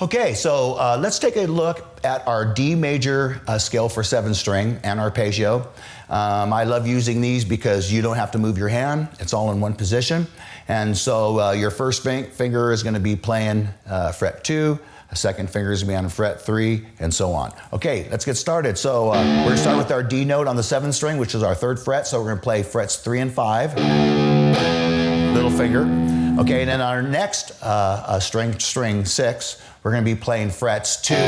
Okay, so let's take a look at our D major scale for 7-string and arpeggio. I love using these because you don't have to move your hand. It's all in one position. And so your first finger is going to be playing fret 2, a second finger is going to be on fret 3, and so on. Okay, let's get started. So we're going to start with our D note on the 7th string, which is our 3rd fret. So we're going to play frets 3 and 5, little finger. Okay, and then our next string 6, we're going to be playing frets 2, 3,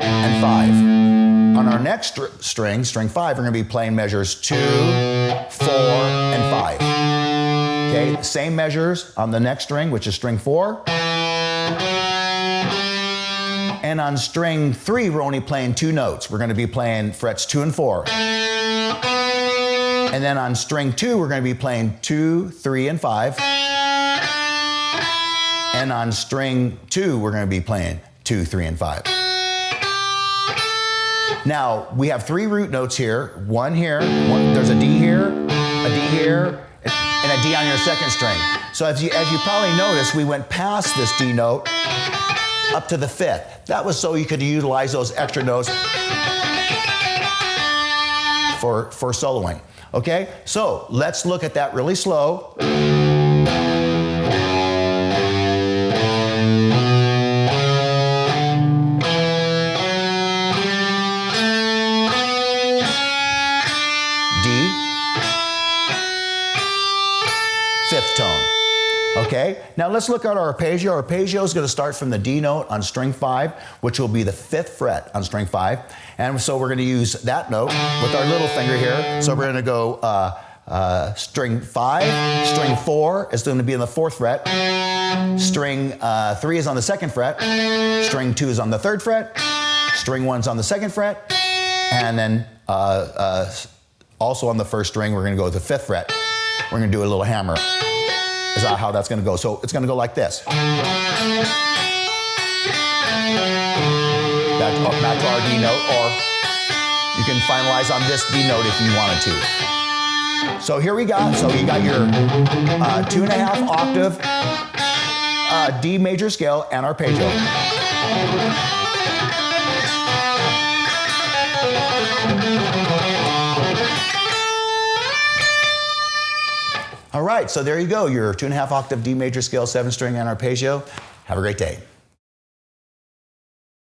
and 5. On our next string 5, we're going to be playing measures 2, 4, and 5. Okay, same measures on the next string, which is string 4. And on string 3, we're only playing 2 notes. We're going to be playing frets 2 and 4. And then on string 2, we're going to be playing 2, 3, and 5. And on string 2, we're going to be playing 2, 3, and 5. Now, we have 3 root notes here. One here, there's a D here, a D here, and a D on your 2nd string. So as you probably noticed, we went past this D note up to the 5th. That was so you could utilize those extra notes for soloing. Okay, so let's look at that really slow. D, 5th tone. Okay, now let's look at our arpeggio. Arpeggio is going to start from the D note on string 5, which will be the 5th fret on string 5. And so we're going to use that note with our little finger here. So we're going to go string 5, string 4 is going to be in the 4th fret. String 3 is on the 2nd fret. String 2 is on the 3rd fret. String 1 is on the 2nd fret. And then also on the 1st string, we're going to go to the 5th fret. We're going to do a little hammer. Is that how that's going to go? So it's going to go like this. Back to our D note, or you can finalize on this D note if you wanted to. So here we got, so you got your 2.5 octave D major scale and arpeggio. All right, so there you go, your 2.5 octave D major scale 7-string and arpeggio. Have a great day.